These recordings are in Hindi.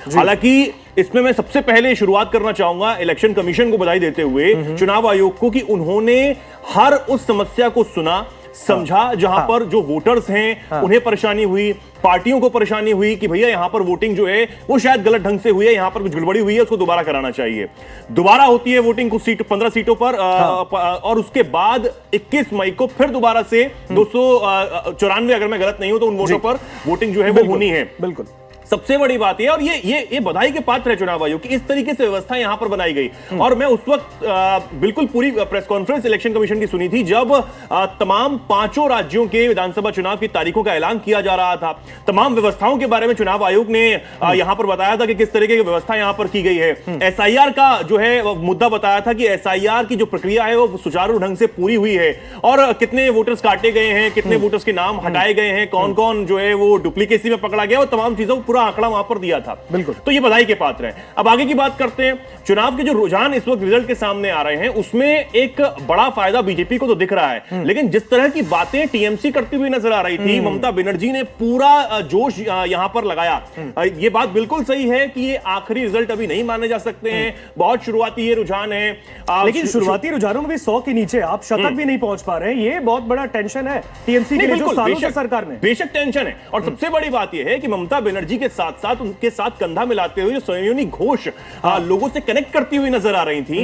हालांकि इसमें मैं सबसे पहले शुरुआत करना चाहूंगा इलेक्शन कमीशन को बधाई देते हुए, चुनाव आयोग को, कि उन्होंने हर उस समस्या को सुना, समझा जहां पर जो वोटर्स हैं उन्हें परेशानी हुई, पार्टियों को परेशानी हुई कि भैया यहां पर वोटिंग जो है वो शायद गलत ढंग से हुई है, यहां पर कुछ गड़बड़ी हुई है, उसको दोबारा कराना चाहिए। दोबारा होती है वोटिंग कुछ सीट 15 सीटों पर, और उसके बाद 21 मई को फिर दोबारा से 294, अगर मैं गलत नहीं हूं तो, उन वोटों पर वोटिंग जो है वो होनी है। बिल्कुल सबसे बड़ी बात है, और ये बधाई के पात्र है चुनाव आयोग की, इस तरीके से व्यवस्था यहां पर बनाई गई। और मैं उस वक्त बिल्कुल पूरी प्रेस कॉन्फ्रेंस इलेक्शन कमीशन की सुनी थी जब तमाम 5 राज्यों के विधानसभा चुनाव की तारीखों का ऐलान किया जा रहा था। तमाम व्यवस्थाओं के बारे में चुनाव आयोग ने यहां पर बताया था कि किस तरीके की व्यवस्था यहां पर की गई है। एसआईआर का जो है मुद्दा बताया था कि एसआईआर की जो प्रक्रिया है वो सुचारू ढंग से पूरी हुई है, और कितने वोटर्स काटे गए हैं, कितने वोटर्स के नाम हटाए गए हैं, कौन कौन जो है वो डुप्लीकेसी में पकड़ा गया, और तमाम चीजों को पूरा आंकड़ा वहां पर दिया था। बिल्कुल, तो ये बधाई के पात्र हैं। अब आगे की बात करते हैं। चुनाव के जो रुझान इस वक्त रिजल्ट के सामने आ रहे हैं उसमें एक बड़ा फायदा बीजेपी को तो दिख रहा है, लेकिन जिस तरह की बातें टीएमसी करती हुई नजर आ रही थी, ममता बनर्जी ने पूरा जोश यहां पर लगाया। ये बात बिल्कुल सही है कि ये आखिरी रिजल्ट अभी नहीं माने जा सकते हैं, बहुत शुरुआती ये रुझान है, लेकिन शुरुआती रुझानों में भी 100 के नीचे आप शतक भी नहीं पहुंच पा रहे हैं। ये बहुत बड़ा टेंशन है टीएमसी के लिए जो सालों से सरकार में। बेशक टेंशन है, और सबसे बड़ी बात यह है कि ममता बनर्जी के साथ साथ उनके साथ कंधा मिलाते हुए सयोनी घोष लोगों से कनेक्ट करती हुई नजर आ रही थी।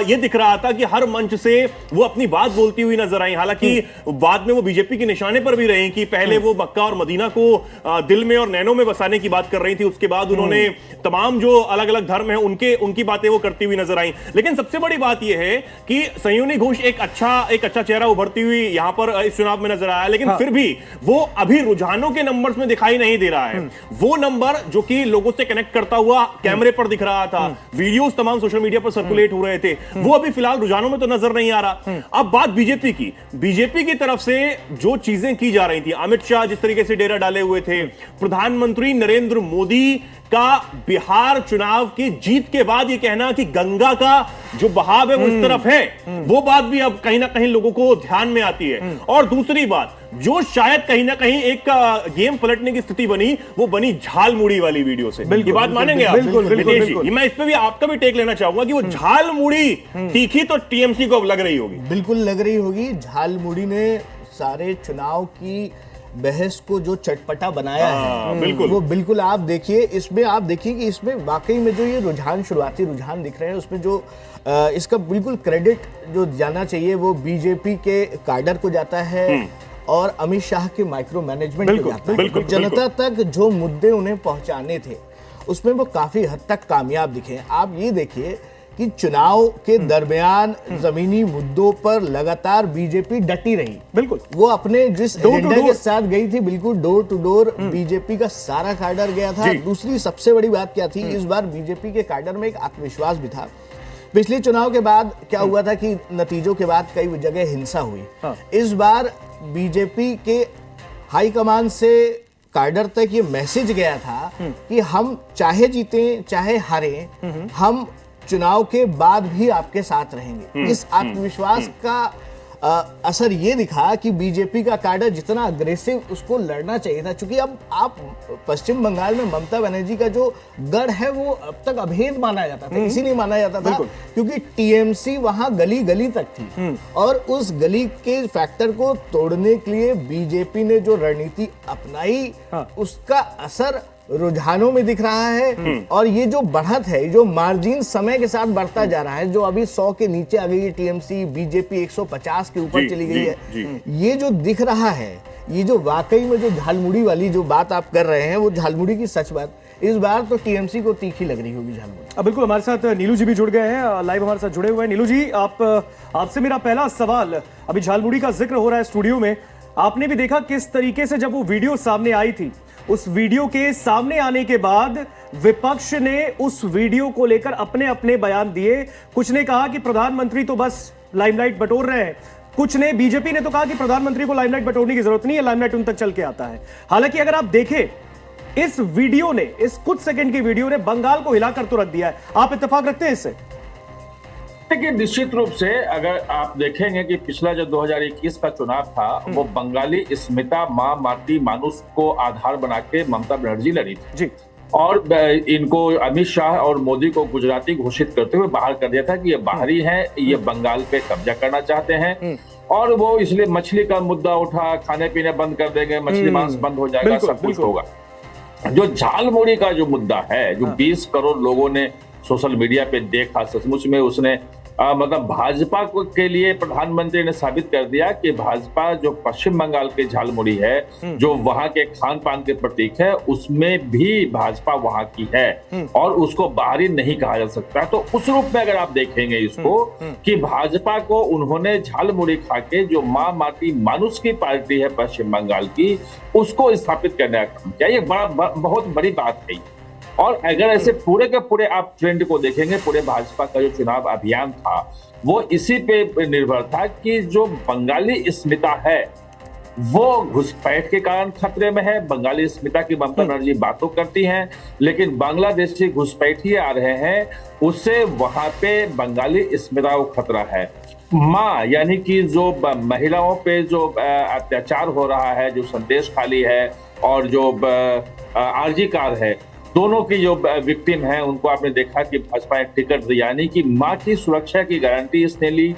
यह दिख रहा था कि हर मंच से वो अपनी बात बोलती हुई नजर आई। हालांकि बाद में वो बीजेपी के निशाने पर भी रही कि पहले वो मक्का और मदीना को दिल में और नैनों में बसाने की बात कर रही थी, उसके बाद उन्होंने तमाम जो अलग अलग धर्म है उनकी बातें वो करती हुई नजर आई। लेकिन सबसे बड़ी बात यह है कि सयोनी घोष एक अच्छा चेहरा उभरती हुई यहां पर इस चुनाव में नजर आया, लेकिन फिर भी वो अभी रुझानों के नंबर्स में दिखाई नहीं दे रहा है। वो नंबर जो कि लोगों से कनेक्ट करता हुआ कैमरे पर दिख रहा था, वीडियोस तमाम सोशल मीडिया पर सर्कुलेट हो रहे थे, वो अभी फिलहाल रुझानों में तो नजर नहीं आ रहा। अब बात बीजेपी की तरफ से जो चीजें की जा रही थी, अमित शाह जिस तरीके से डेरा डाले हुए थे, प्रधानमंत्री नरेंद्र मोदी का बिहार चुनाव की जीत के बाद ये कहना कि गंगा का जो बहाव है वो इस तरफ है, वो बात भी अब कहीं ना कहीं लोगों को ध्यान में आती है। और दूसरी बात जो शायद कहीं ना कहीं एक गेम पलटने की स्थिति बनी, वो बनी झालमुड़ी वाली वीडियो से। ये बात मानेंगे आप? बिल्कुल। मैं इस पे भी आपका भी टेक लेना चाहूंगा कि वो झालमुड़ी तीखी तो टीएमसी को अब लग रही होगी। बिल्कुल लग रही होगी। झालमुड़ी ने सारे चुनाव की बहस को जो चटपटा बनाया है, बिल्कुल वो बिल्कुल आप देखिए। इसमें आप देखिए कि इसमें वाकई में जो ये शुरुआती रुझान दिख रहे हैं, उसमें जो इसका बिल्कुल क्रेडिट जो जाना चाहिए वो बीजेपी के कैडर को जाता है और अमित शाह के माइक्रो मैनेजमेंट को जाता है। जनता तक जो मुद्दे उन्हें पहुंचाने थे उसमें वो काफी हद तक कामयाब दिखे। आप ये देखिए कि चुनाव के दरमियान जमीनी मुद्दों पर लगातार बीजेपी डटी रही। बिल्कुल, वो अपने जिस एजेंडा के साथ गई थी, बिल्कुल डोर टू डोर बीजेपी का सारा कैडर गया था। दूसरी सबसे बड़ी बात क्या थी, इस बार बीजेपी के कैडर में एक आत्मविश्वास भी था। पिछले चुनाव के बाद क्या हुआ था कि नतीजों के बाद कई जगह हिंसा हुई। इस बार बीजेपी के हाईकमान से कैडर तक ये मैसेज गया था कि हम चाहे जीतें चाहे हारें, हम चुनाव के बाद भी आपके साथ रहेंगे। इस आत्मविश्वास का असर ये दिखा कि बीजेपी का कैडर जितना अग्रेसिव उसको लड़ना चाहिए था, क्योंकि अब आप पश्चिम बंगाल में ममता बनर्जी का जो गढ़ है वो अब तक अभेद माना जाता था। इसीलिए माना जाता था क्योंकि टीएमसी वहां गली गली तक थी, और उस गली के फैक्टर को तोड़ने के लिए बीजेपी ने जो रणनीति अपनाई, उसका असर रुझानों में दिख रहा है। और ये जो बढ़त है, जो मार्जिन समय के साथ बढ़ता जा रहा है, जो अभी 100 के नीचे आ गई है टीएमसी, बीजेपी 150 के ऊपर चली गई है, ये जो दिख रहा है, ये जो वाकई में जो झालमुड़ी वाली जो बात आप कर रहे हैं, वो झालमुड़ी की सच बात इस बार तो टीएमसी को तीखी लग रही होगी झालमुड़ी। बिल्कुल, हमारे साथ नीलू जी भी जुड़ गए हैं, लाइव हमारे साथ जुड़े हुए हैं। नीलू जी, आपसे मेरा पहला सवाल, अभी झालमुड़ी का जिक्र हो रहा है स्टूडियो में, आपने भी देखा किस तरीके से जब वो वीडियो सामने आई थी, उस वीडियो के सामने आने के बाद विपक्ष ने उस वीडियो को लेकर अपने अपने बयान दिए। कुछ ने कहा कि प्रधानमंत्री तो बस लाइमलाइट बटोर रहे हैं, कुछ ने, बीजेपी ने तो कहा कि प्रधानमंत्री को लाइमलाइट बटोरने की जरूरत नहीं है, लाइमलाइट उन तक चल के आता है। हालांकि अगर आप देखें इस वीडियो ने, इस कुछ सेकंड की वीडियो ने बंगाल को हिलाकर तो रख दिया है। आप इत्तेफाक रखते हैं इससे? देखिए, निश्चित रूप से अगर आप देखेंगे कि पिछला जो 2021 का चुनाव था वो बंगाली स्मिता माँ माटी मानुष को आधार बना के ममता बनर्जी लड़ी थी। जी। और इनको अमित शाह और मोदी को गुजराती घोषित करते हुए बाहर कर दिया था कि ये बाहरी हैं, ये बंगाल पे कब्जा करना चाहते हैं। और वो इसलिए मछली का मुद्दा उठा, खाने पीने बंद कर देंगे, मछली मांस बंद हो जाएगा, सब कुछ होगा। जो झालमुड़ी का जो मुद्दा है, जो 20 करोड़ लोगों ने सोशल मीडिया पे देखा, सचमुच में उसने मतलब भाजपा के लिए प्रधानमंत्री ने साबित कर दिया कि भाजपा जो पश्चिम बंगाल के झालमुड़ी है, जो वहां के खान पान के प्रतीक है, उसमें भी भाजपा वहां की है और उसको बाहरी नहीं कहा जा सकता। तो उस रूप में अगर आप देखेंगे इसको कि भाजपा को उन्होंने झालमुड़ी खा के जो माँ माटी मानुष की पार्टी है पश्चिम बंगाल की, उसको स्थापित करने का काम किया। ये बहुत बड़ी बात है। और अगर ऐसे पूरे के पूरे आप ट्रेंड को देखेंगे, पूरे भाजपा का जो चुनाव अभियान था वो इसी पे निर्भर था कि जो बंगाली अस्मिता है वो घुसपैठ के कारण खतरे में है। बंगाली अस्मिता की ममता बनर्जी बातों करती हैं, लेकिन बांग्लादेशी घुसपैठी आ रहे हैं, उससे वहां पे बंगाली अस्मिता को खतरा है। माँ यानी कि जो महिलाओं पे जो अत्याचार हो रहा है, जो संदेश खाली है और जो आरजी कार है, दोनों की जो विक्टिम है उनको आपने देखा कि भाजपा ने टिकट दिया, यानी कि माँ की सुरक्षा की गारंटी इसने ली।